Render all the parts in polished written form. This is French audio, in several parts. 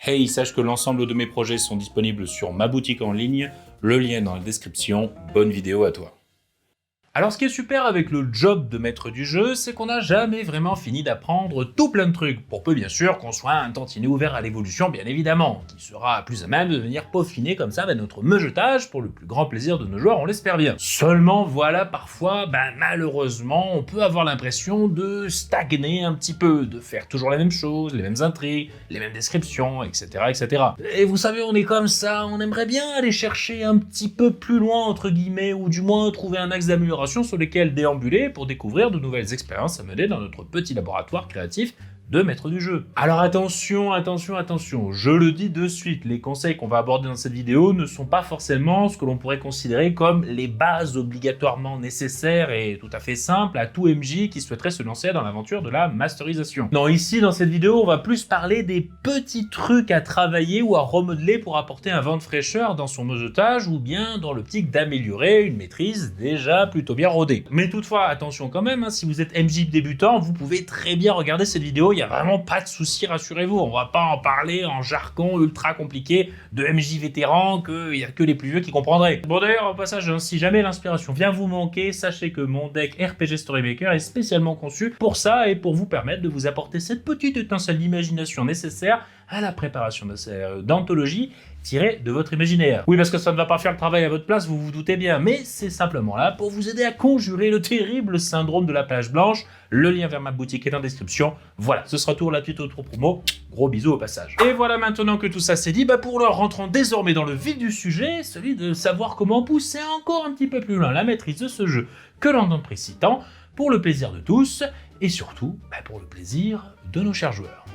Hey, sache que l'ensemble de mes projets sont disponibles sur ma boutique en ligne, le lien est dans la description, bonne vidéo à toi. Alors ce qui est super avec le job de maître du jeu, c'est qu'on n'a jamais vraiment fini d'apprendre tout plein de trucs, pour peu bien sûr qu'on soit un tantinet ouvert à l'évolution bien évidemment, qui sera plus à même de venir peaufiner comme ça notre meugetage pour le plus grand plaisir de nos joueurs, on l'espère bien. Seulement voilà, parfois, malheureusement, on peut avoir l'impression de stagner un petit peu, de faire toujours la même chose, les mêmes intrigues, les mêmes descriptions, etc. etc. Et vous savez, on est comme ça, on aimerait bien aller chercher un petit peu plus loin entre guillemets, ou du moins trouver un axe d'amélioration sur lesquels déambuler pour découvrir de nouvelles expériences à mener dans notre petit laboratoire créatif de maître du jeu. Alors attention, je le dis de suite, les conseils qu'on va aborder dans cette vidéo ne sont pas forcément ce que l'on pourrait considérer comme les bases obligatoirement nécessaires et tout à fait simples à tout MJ qui souhaiterait se lancer dans l'aventure de la masterisation. Non, ici dans cette vidéo, on va plus parler des petits trucs à travailler ou à remodeler pour apporter un vent de fraîcheur dans son meusetage ou bien dans l'optique d'améliorer une maîtrise déjà plutôt bien rodée. Mais toutefois, attention quand même, si vous êtes MJ débutant, vous pouvez très bien regarder cette vidéo, il n'y a vraiment pas de souci, rassurez-vous, on va pas en parler en jargon ultra compliqué de MJ vétéran qu'il n'y a que les plus vieux qui comprendraient. Bon d'ailleurs, au passage, si jamais l'inspiration vient vous manquer, sachez que mon deck RPG Storymaker est spécialement conçu pour ça et pour vous permettre de vous apporter cette petite étincelle d'imagination nécessaire à la préparation d'anthologie tirée de votre imaginaire. Oui, parce que ça ne va pas faire le travail à votre place, vous vous doutez bien, mais c'est simplement là pour vous aider à conjurer le terrible syndrome de la page blanche. Le lien vers ma boutique est dans la description. Voilà, ce sera tout la tuto promo. Gros bisous au passage. Et voilà, maintenant que tout ça c'est dit, pour l'heure, rentrons désormais dans le vif du sujet, celui de savoir comment pousser encore un petit peu plus loin la maîtrise de ce jeu que l'on en précitant, pour le plaisir de tous, et surtout, pour le plaisir de nos chers joueurs.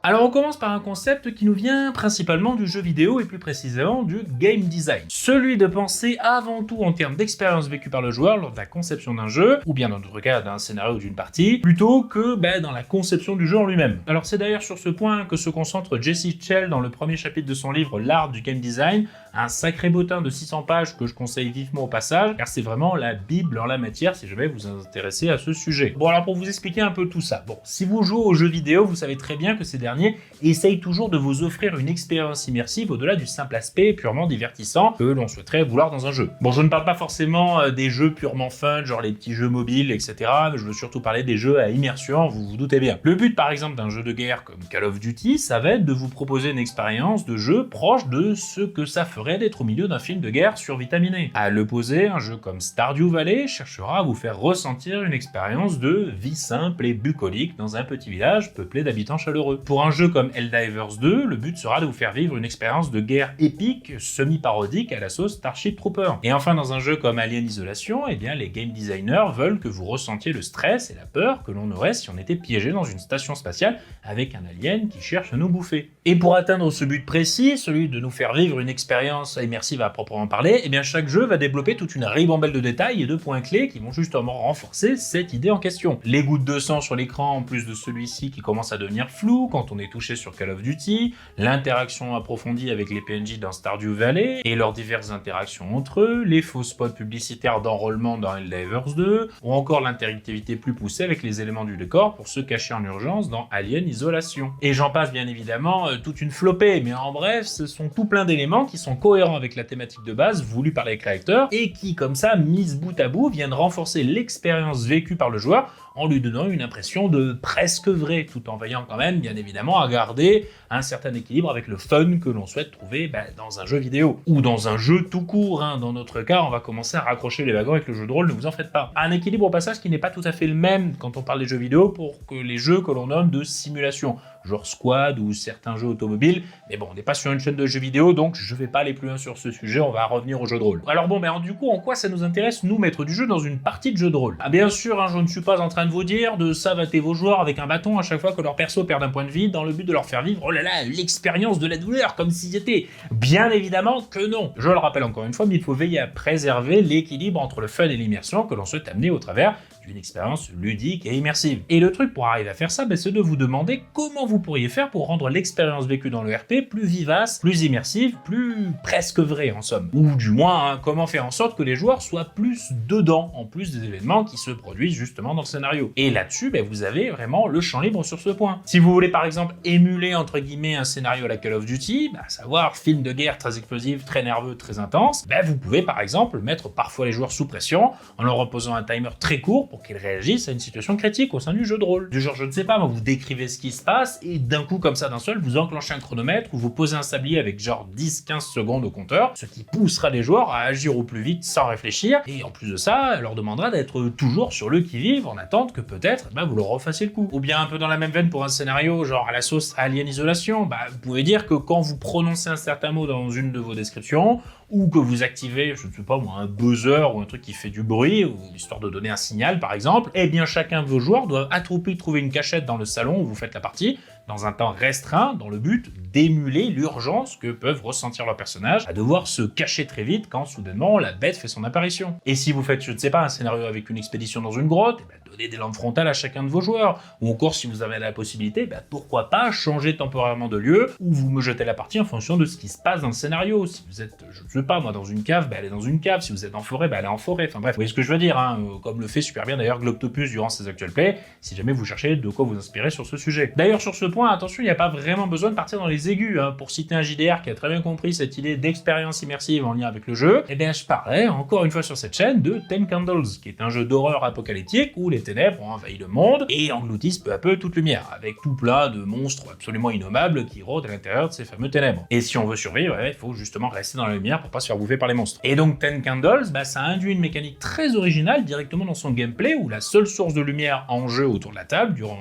Alors on commence par un concept qui nous vient principalement du jeu vidéo et plus précisément du game design. Celui de penser avant tout en termes d'expérience vécue par le joueur lors de la conception d'un jeu, ou bien dans notre cas d'un scénario ou d'une partie, plutôt que dans la conception du jeu en lui-même. Alors c'est d'ailleurs sur ce point que se concentre Jesse Chell dans le premier chapitre de son livre L'art du game design, un sacré bottin de 600 pages que je conseille vivement au passage, car c'est vraiment la bible en la matière si jamais vous vous intéressez à ce sujet. Bon alors pour vous expliquer un peu tout ça, si vous jouez aux jeux vidéo, vous savez très bien que ces derniers essayent toujours de vous offrir une expérience immersive au-delà du simple aspect purement divertissant que l'on souhaiterait vouloir dans un jeu. Bon, je ne parle pas forcément des jeux purement fun, genre les petits jeux mobiles, etc. Mais je veux surtout parler des jeux à immersion, vous vous doutez bien. Le but, par exemple, d'un jeu de guerre comme Call of Duty, ça va être de vous proposer une expérience de jeu proche de ce que ça ferait d'être au milieu d'un film de guerre survitaminé. À l'opposé, un jeu comme Stardew Valley cherchera à vous faire ressentir une expérience de vie simple et bucolique dans un petit village peuplé d'habitants chaleureux. Pour un jeu comme Helldivers 2, le but sera de vous faire vivre une expérience de guerre épique, semi-parodique à la sauce Starship Trooper. Et enfin, dans un jeu comme Alien Isolation, les game designers veulent que vous ressentiez le stress et la peur que l'on aurait si on était piégé dans une station spatiale avec un alien qui cherche à nous bouffer. Et pour atteindre ce but précis, celui de nous faire vivre une expérience immersive à proprement parler, chaque jeu va développer toute une ribambelle de détails et de points clés qui vont justement renforcer cette idée en question. Les gouttes de sang sur l'écran, en plus de celui-ci qui commence à devenir flou quand on est touché sur Call of Duty, l'interaction approfondie avec les PNJ dans Stardew Valley et leurs diverses interactions entre eux, les faux spots publicitaires d'enrôlement dans Helldivers 2, ou encore l'interactivité plus poussée avec les éléments du décor pour se cacher en urgence dans Alien Isolation. Et j'en passe bien évidemment toute une flopée, mais en bref, ce sont tout plein d'éléments qui sont cohérents avec la thématique de base voulue par les créateurs et qui, comme ça, mis bout à bout, viennent renforcer l'expérience vécue par le joueur en lui donnant une impression de presque vrai, tout en veillant quand même, bien évidemment, à garder un certain équilibre avec le fun que l'on souhaite trouver dans un jeu vidéo, ou dans un jeu tout court. Dans notre cas, on va commencer à raccrocher les wagons avec le jeu de rôle, ne vous en faites pas. Un équilibre au passage qui n'est pas tout à fait le même quand on parle des jeux vidéo pour que les jeux que l'on nomme de simulation, genre Squad ou certains jeux automobiles, mais bon, on n'est pas sur une chaîne de jeux vidéo, donc je vais pas aller plus loin sur ce sujet, on va revenir au jeu de rôle. Alors bon, du coup, en quoi ça nous intéresse, nous, maîtres du jeu, dans une partie de jeu de rôle? Bien sûr, je ne suis pas en train de vous dire de savater vos joueurs avec un bâton à chaque fois que leur perso perd un point de vie dans le but de leur faire vivre, l'expérience de la douleur, comme s'ils étaient. Bien évidemment que non. Je le rappelle encore une fois, mais il faut veiller à préserver l'équilibre entre le fun et l'immersion que l'on souhaite amener au travers d'une expérience ludique et immersive. Et le truc pour arriver à faire ça, c'est de vous demander comment vous pourriez faire pour rendre l'expérience vécue dans le RP plus vivace, plus immersive, plus presque vraie en somme. Ou du moins, comment faire en sorte que les joueurs soient plus dedans, en plus des événements qui se produisent justement dans le scénario. Et là-dessus, vous avez vraiment le champ libre sur ce point. Si vous voulez par exemple émuler entre guillemets un scénario à la Call of Duty, à savoir film de guerre très explosif, très nerveux, très intense, vous pouvez par exemple mettre parfois les joueurs sous pression en leur imposant un timer très court pour qu'ils réagissent à une situation critique au sein du jeu de rôle. Du genre, je ne sais pas, vous décrivez ce qui se passe et d'un coup comme ça d'un seul, vous enclenchez un chronomètre ou vous posez un sablier avec genre 10-15 secondes au compteur, ce qui poussera les joueurs à agir au plus vite sans réfléchir et en plus de ça, leur demandera d'être toujours sur le qui-vive en attente que peut-être vous leur refassiez le coup. Ou bien un peu dans la même veine pour un scénario genre à la sauce Alien Isolation, vous pouvez dire que quand vous prononcez un certain mot dans une de vos descriptions ou que vous activez, je ne sais pas moi, un buzzer ou un truc qui fait du bruit, ou histoire de donner un signal par exemple, chacun de vos joueurs doit accroupi trouver une cachette dans le salon où vous faites la partie, dans un temps restreint, dans le but d'émuler l'urgence que peuvent ressentir leurs personnages à devoir se cacher très vite quand soudainement la bête fait son apparition. Et si vous faites, je ne sais pas, un scénario avec une expédition dans une grotte, donnez des lampes frontales à chacun de vos joueurs. Ou encore, si vous avez la possibilité, pourquoi pas changer temporairement de lieu ou vous me jetez la partie en fonction de ce qui se passe dans le scénario. Si vous êtes, je ne sais pas, moi, dans une cave, allez dans une cave. Si vous êtes en forêt, allez en forêt. Enfin bref, vous voyez ce que je veux dire, comme le fait super bien d'ailleurs Globtopus durant ses actual plays, si jamais vous cherchez de quoi vous inspirer sur ce sujet. D'ailleurs, sur ce point, attention, il n'y a pas vraiment besoin de partir dans les aigus. Pour citer un JDR qui a très bien compris cette idée d'expérience immersive en lien avec le jeu, je parlais encore une fois sur cette chaîne de Ten Candles, qui est un jeu d'horreur apocalyptique où les ténèbres ont envahi le monde et engloutissent peu à peu toute lumière, avec tout plein de monstres absolument innommables qui rôdent à l'intérieur de ces fameux ténèbres. Et si on veut survivre, il faut justement rester dans la lumière pour pas se faire bouffer par les monstres. Et donc Ten Candles, ça induit une mécanique très originale directement dans son gameplay où la seule source de lumière en jeu autour de la table durant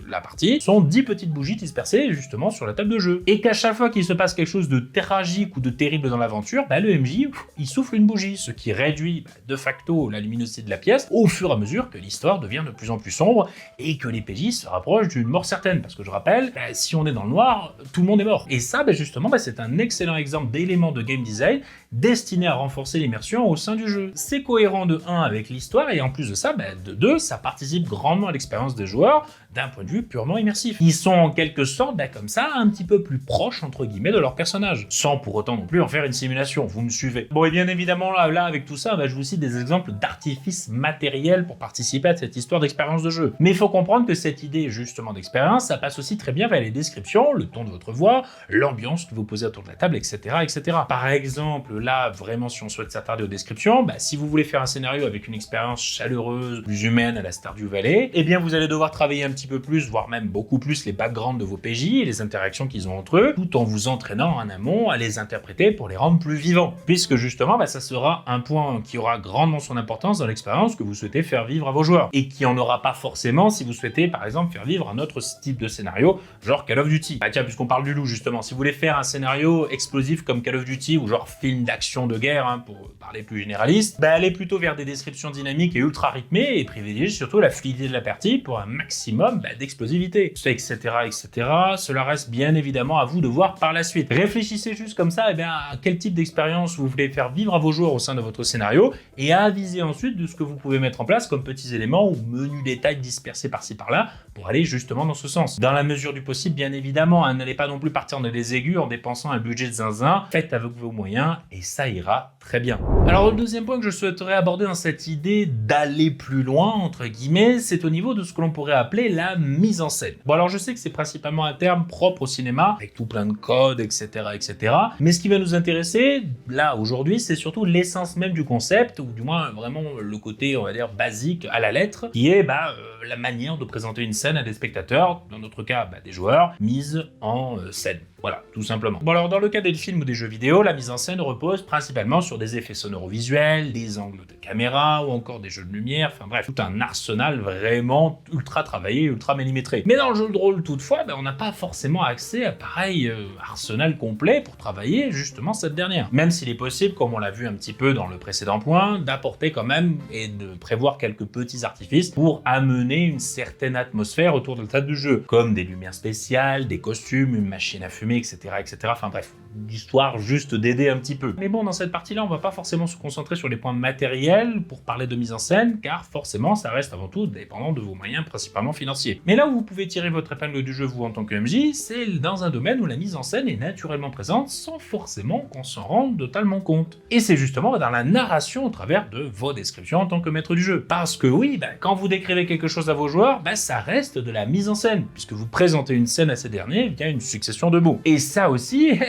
la partie sont 10 petites bougies dispersées justement sur la table de jeu. Et qu'à chaque fois qu'il se passe quelque chose de tragique ou de terrible dans l'aventure, le MJ il souffle une bougie, ce qui réduit de facto la luminosité de la pièce au fur et à mesure que l'histoire devient de plus en plus sombre et que les PJ se rapprochent d'une mort certaine. Parce que je rappelle, si on est dans le noir, tout le monde est mort. Et ça, justement, c'est un excellent exemple d'élément de game design destiné à renforcer l'immersion au sein du jeu. C'est cohérent de 1 avec l'histoire et en plus de ça, de 2, ça participe grandement à l'expérience des joueurs d'un point de vue purement immersif. Ils sont en quelque sorte, comme ça, un petit peu plus proches, entre guillemets, de leur personnage, sans pour autant non plus en faire une simulation, vous me suivez. Bon, et bien évidemment, là avec tout ça, je vous cite des exemples d'artifices matériels pour participer à cette histoire d'expérience de jeu. Mais il faut comprendre que cette idée, justement, d'expérience, ça passe aussi très bien vers les descriptions, le ton de votre voix, l'ambiance que vous posez autour de la table, etc., etc. Par exemple, là, vraiment, si on souhaite s'attarder aux descriptions, si vous voulez faire un scénario avec une expérience chaleureuse, plus humaine à la Stardew Valley, vous allez devoir travailler un petit peu plus, voire même beaucoup plus, les backgrounds de vos PJ et les interactions qu'ils ont entre eux, tout en vous entraînant en amont à les interpréter pour les rendre plus vivants. Puisque justement, ça sera un point qui aura grandement son importance dans l'expérience que vous souhaitez faire vivre à vos joueurs. Et qui en aura pas forcément si vous souhaitez, par exemple, faire vivre un autre type de scénario, genre Call of Duty. Tiens, puisqu'on parle du loup, justement, si vous voulez faire un scénario explosif comme Call of Duty, ou genre film d'action de guerre, pour parler plus généraliste, allez plutôt vers des descriptions dynamiques et ultra rythmées, et privilégiez surtout la fluidité de la partie pour un maximum d'explosivité, etc., etc. Cela reste bien évidemment à vous de voir par la suite. Réfléchissez juste comme ça, à quel type d'expérience vous voulez faire vivre à vos joueurs au sein de votre scénario, et avisez ensuite de ce que vous pouvez mettre en place comme petits éléments ou menus détails dispersés par-ci par-là pour aller justement dans ce sens. Dans la mesure du possible, bien évidemment, n'allez pas non plus partir dans les aigus en dépensant un budget de zinzin, faites avec vos moyens et ça ira très bien. Alors le deuxième point que je souhaiterais aborder dans cette idée d'aller plus loin, entre guillemets, c'est au niveau de ce que l'on pourrait appeler la mise en scène. Bon alors je sais que c'est principalement un terme propre au cinéma, avec tout plein de codes, etc., etc. Mais ce qui va nous intéresser, là, aujourd'hui, c'est surtout l'essence même du concept, ou du moins vraiment le côté, on va dire, basique à la lettre, qui est la manière de présenter une scène à des spectateurs, dans notre cas des joueurs, mise en scène. Voilà, tout simplement. Bon alors dans le cas des films ou des jeux vidéo, la mise en scène repose principalement sur des effets sonoro-visuels, des angles de caméra ou encore des jeux de lumière, enfin bref, tout un arsenal vraiment ultra travaillé, ultra millimétré. Mais dans le jeu de rôle toutefois, on n'a pas forcément accès à pareil arsenal complet pour travailler justement cette dernière. Même s'il est possible, comme on l'a vu un petit peu dans le précédent point, d'apporter quand même et de prévoir quelques petits artifices pour amener une certaine atmosphère autour de la table du jeu, comme des lumières spéciales, des costumes, une machine à fumer, etc., etc. Enfin bref, l'histoire juste d'aider un petit peu. Mais bon, dans cette partie-là, on va pas forcément se concentrer sur les points matériels pour parler de mise en scène, car forcément, ça reste avant tout dépendant de vos moyens, principalement financiers. Mais là où vous pouvez tirer votre épingle du jeu, vous, en tant que MJ, c'est dans un domaine où la mise en scène est naturellement présente, sans forcément qu'on s'en rende totalement compte. Et c'est justement dans la narration au travers de vos descriptions en tant que maître du jeu. Parce que oui, quand vous décrivez quelque chose à vos joueurs, ça reste de la mise en scène, puisque vous présentez une scène à ces derniers via une succession de mots. Et ça aussi,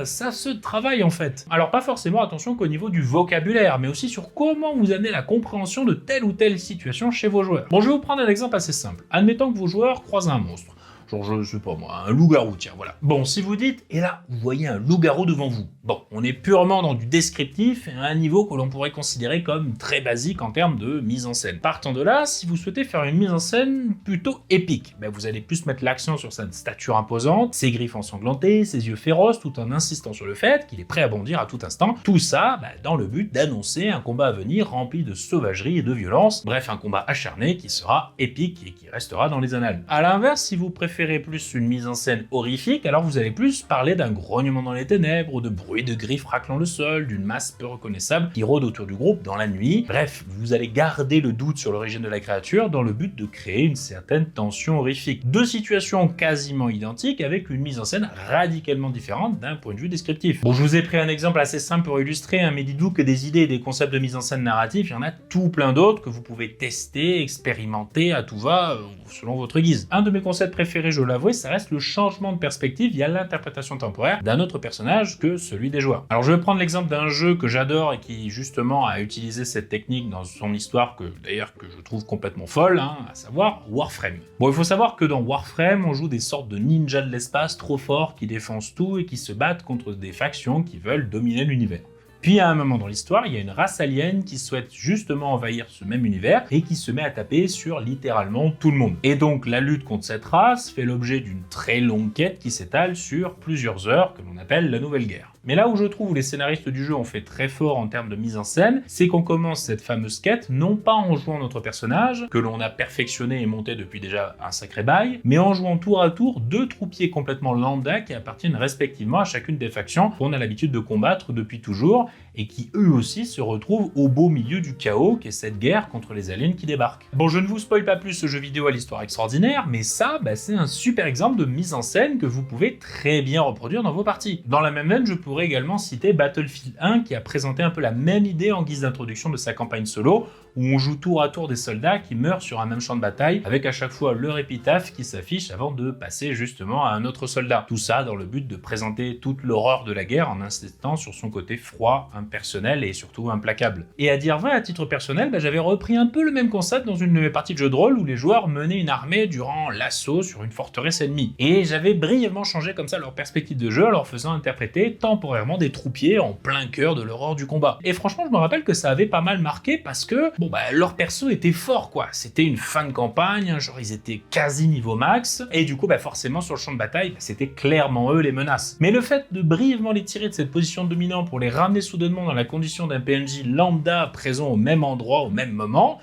ça se travaille en fait. Alors pas forcément attention qu'au niveau du vocabulaire, mais aussi sur comment vous amenez la compréhension de telle ou telle situation chez vos joueurs. Bon, je vais vous prendre un exemple assez simple. Admettons que vos joueurs croisent un monstre. Genre, je sais pas moi, un loup-garou, tiens, voilà. Bon, si vous dites, et là, vous voyez un loup-garou devant vous. Bon, on est purement dans du descriptif à un niveau que l'on pourrait considérer comme très basique en termes de mise en scène. Partant de là, si vous souhaitez faire une mise en scène plutôt épique, vous allez plus mettre l'accent sur sa stature imposante, ses griffes ensanglantées, ses yeux féroces, tout en insistant sur le fait qu'il est prêt à bondir à tout instant. Tout ça, dans le but d'annoncer un combat à venir rempli de sauvagerie et de violence. Bref, un combat acharné qui sera épique et qui restera dans les annales. À l'inverse, si vous préférez plus une mise en scène horrifique, alors vous allez plus parler d'un grognement dans les ténèbres, ou de bruit de griffes raclant le sol, d'une masse peu reconnaissable qui rôde autour du groupe dans la nuit. Bref, vous allez garder le doute sur l'origine de la créature dans le but de créer une certaine tension horrifique. Deux situations quasiment identiques avec une mise en scène radicalement différente d'un point de vue descriptif. Bon, je vous ai pris un exemple assez simple pour illustrer, mais dites-vous que des idées et des concepts de mise en scène narrative, il y en a tout plein d'autres que vous pouvez tester, expérimenter à tout va, selon votre guise. Un de mes concepts préférés, je l'avoue, ça reste le changement de perspective via l'interprétation temporaire d'un autre personnage que celui des joueurs. Alors je vais prendre l'exemple d'un jeu que j'adore et qui justement a utilisé cette technique dans son histoire que je trouve complètement folle, à savoir Warframe. Bon, il faut savoir que dans Warframe, on joue des sortes de ninjas de l'espace trop forts qui défoncent tout et qui se battent contre des factions qui veulent dominer l'univers. Puis à un moment dans l'histoire, il y a une race alien qui souhaite justement envahir ce même univers et qui se met à taper sur littéralement tout le monde. Et donc la lutte contre cette race fait l'objet d'une très longue quête qui s'étale sur plusieurs heures que l'on appelle la Nouvelle Guerre. Mais là où je trouve les scénaristes du jeu ont fait très fort en termes de mise en scène, c'est qu'on commence cette fameuse quête non pas en jouant notre personnage, que l'on a perfectionné et monté depuis déjà un sacré bail, mais en jouant tour à tour deux troupiers complètement lambda qui appartiennent respectivement à chacune des factions qu'on a l'habitude de combattre depuis toujours, et qui eux aussi se retrouvent au beau milieu du chaos qu'est cette guerre contre les aliens qui débarquent. Bon, je ne vous spoil pas plus ce jeu vidéo à l'histoire extraordinaire, mais ça, c'est un super exemple de mise en scène que vous pouvez très bien reproduire dans vos parties. Dans la même veine, je pourrais également citer Battlefield 1 qui a présenté un peu la même idée en guise d'introduction de sa campagne solo, où on joue tour à tour des soldats qui meurent sur un même champ de bataille, avec à chaque fois leur épitaphe qui s'affiche avant de passer justement à un autre soldat. Tout ça dans le but de présenter toute l'horreur de la guerre en insistant sur son côté froid, impersonnel et surtout implacable. Et à dire vrai, à titre personnel, j'avais repris un peu le même concept dans une de mes parties de jeu de rôle où les joueurs menaient une armée durant l'assaut sur une forteresse ennemie. Et j'avais brièvement changé comme ça leur perspective de jeu en leur faisant interpréter temporairement des troupiers en plein cœur de l'horreur du combat. Et franchement, je me rappelle que ça avait pas mal marqué parce que, leur perso était fort quoi. C'était une fin de campagne, genre ils étaient quasi niveau max, et du coup, forcément sur le champ de bataille, c'était clairement eux les menaces. Mais le fait de brièvement les tirer de cette position de dominant pour les ramener soudainement dans la condition d'un PNJ lambda présent au même endroit, au même moment,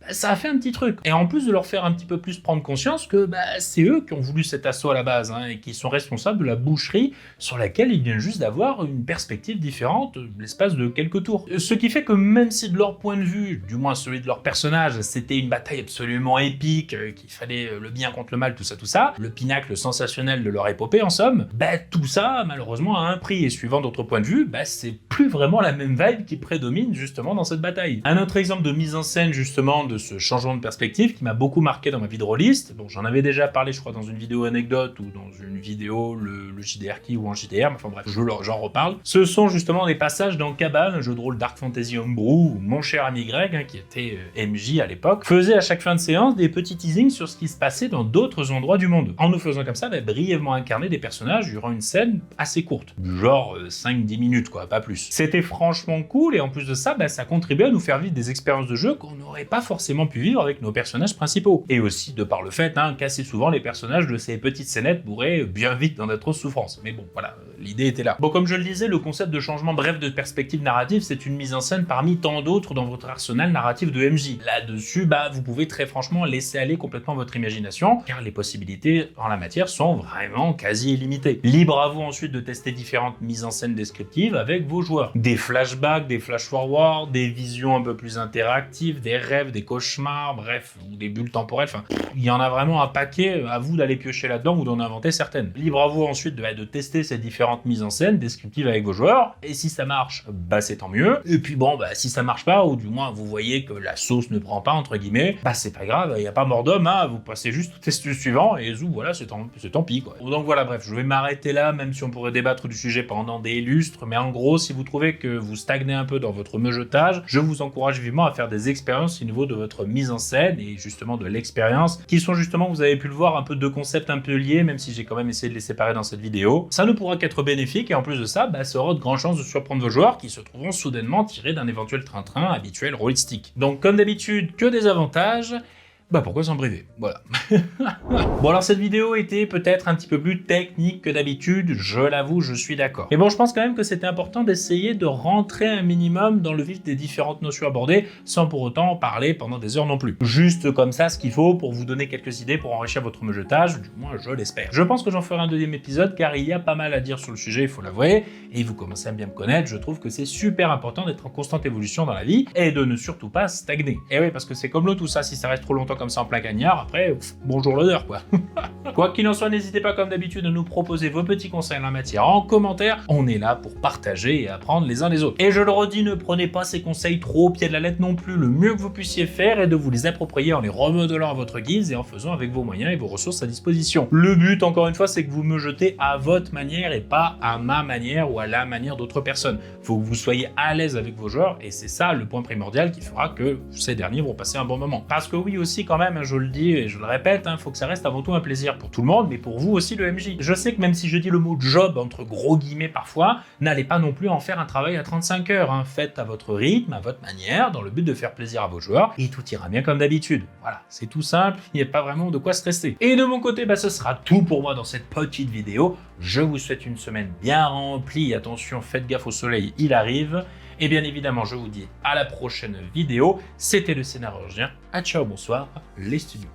ça a fait un petit truc. Et en plus de leur faire un petit peu plus prendre conscience que c'est eux qui ont voulu cet assaut à la base, et qui sont responsables de la boucherie sur laquelle ils viennent juste d'avoir une perspective différente l'espace de quelques tours. Ce qui fait que même si de leur point de vue, du moins celui de leur personnage, c'était une bataille absolument épique, qu'il fallait le bien contre le mal, tout ça, le pinacle sensationnel de leur épopée en somme, tout ça malheureusement a un prix, et suivant d'autres points de vue, c'est plus vraiment la même vibe qui prédomine justement dans cette bataille. Un autre exemple de mise en scène justement de ce changement de perspective qui m'a beaucoup marqué dans ma vie de rôliste. Bon, j'en avais déjà parlé, je crois, dans une vidéo anecdote ou dans une vidéo le JDR qui ou en JDR, enfin bref, j'en reparle. Ce sont justement des passages dans Cabal, un jeu de rôle Dark Fantasy Homebrew, où mon cher ami Greg, qui était MJ à l'époque, faisait à chaque fin de séance des petits teasings sur ce qui se passait dans d'autres endroits du monde, en nous faisant comme ça brièvement incarner des personnages durant une scène assez courte, genre 5-10 minutes quoi, pas plus. C'était franchement cool, et en plus de ça, ça contribuait à nous faire vivre des expériences de jeu qu'on n'aurait pas forcément forcément pu vivre avec nos personnages principaux. Et aussi de par le fait qu'assez souvent les personnages de ces petites scénettes pourraient bien vite dans d'atroces souffrances. Mais bon, voilà, l'idée était là. Bon, comme je le disais, le concept de changement bref de perspective narrative, c'est une mise en scène parmi tant d'autres dans votre arsenal narratif de MJ. Là-dessus, vous pouvez très franchement laisser aller complètement votre imagination, car les possibilités en la matière sont vraiment quasi illimitées. Libre à vous ensuite de tester différentes mises en scène descriptives avec vos joueurs. Des flashbacks, des flash-forward, des visions un peu plus interactives, des rêves, des cauchemars, bref, ou des bulles temporelles, enfin, il y en a vraiment un paquet, à vous d'aller piocher là-dedans ou d'en inventer certaines. Libre à vous ensuite de tester ces différentes mises en scène descriptives avec vos joueurs, et si ça marche, c'est tant mieux. Et puis bon, si ça marche pas, ou du moins vous voyez que la sauce ne prend pas, entre guillemets, c'est pas grave, il n'y a pas mort d'homme, vous passez juste au test suivant, et voilà, c'est tant pis, quoi. Donc voilà, bref, je vais m'arrêter là, même si on pourrait débattre du sujet pendant des lustres, mais en gros, si vous trouvez que vous stagnez un peu dans votre meujetage, je vous encourage vivement à faire des expériences au niveau de votre mise en scène, et justement de l'expérience, qui sont justement, vous avez pu le voir, un peu deux concepts un peu liés, même si j'ai quand même essayé de les séparer dans cette vidéo. Ça ne pourra qu'être bénéfique, et en plus de ça, ça aura de grandes chances de surprendre vos joueurs, qui se trouveront soudainement tirés d'un éventuel train-train habituel rôlistique. Donc comme d'habitude, que des avantages, pourquoi s'en priver? Voilà. Bon alors cette vidéo était peut-être un petit peu plus technique que d'habitude, je l'avoue, je suis d'accord. Mais bon, je pense quand même que c'était important d'essayer de rentrer un minimum dans le vif des différentes notions abordées, sans pour autant en parler pendant des heures non plus. Juste comme ça, ce qu'il faut pour vous donner quelques idées pour enrichir votre meujetage, du moins je l'espère. Je pense que j'en ferai un deuxième épisode, car il y a pas mal à dire sur le sujet, il faut l'avouer, et vous commencez à bien me connaître, je trouve que c'est super important d'être en constante évolution dans la vie, et de ne surtout pas stagner. Et oui, parce que c'est comme l'eau tout ça, si ça reste trop longtemps comme ça en plein cagnard, après, bonjour l'odeur, quoi. Quoi qu'il en soit, n'hésitez pas comme d'habitude à nous proposer vos petits conseils en la matière en commentaire. On est là pour partager et apprendre les uns des autres. Et je le redis, ne prenez pas ces conseils trop au pied de la lettre non plus. Le mieux que vous puissiez faire est de vous les approprier en les remodelant à votre guise et en faisant avec vos moyens et vos ressources à disposition. Le but, encore une fois, c'est que vous me jetez à votre manière et pas à ma manière ou à la manière d'autres personnes. Faut que vous soyez à l'aise avec vos joueurs et c'est ça le point primordial qui fera que ces derniers vont passer un bon moment. Parce que oui aussi quand même, je le dis et je le répète, faut que ça reste avant tout un plaisir pour tout le monde, mais pour vous aussi le MJ. Je sais que même si je dis le mot job entre gros guillemets parfois, n'allez pas non plus en faire un travail à 35 heures. Faites à votre rythme, à votre manière, dans le but de faire plaisir à vos joueurs, et tout ira bien comme d'habitude. Voilà, c'est tout simple, il n'y a pas vraiment de quoi stresser. Et de mon côté, ce sera tout pour moi dans cette petite vidéo. Je vous souhaite une semaine bien remplie, attention, faites gaffe au soleil, il arrive. Et bien évidemment, je vous dis à la prochaine vidéo. C'était le Scénarurgien. À ciao, bonsoir, les studios.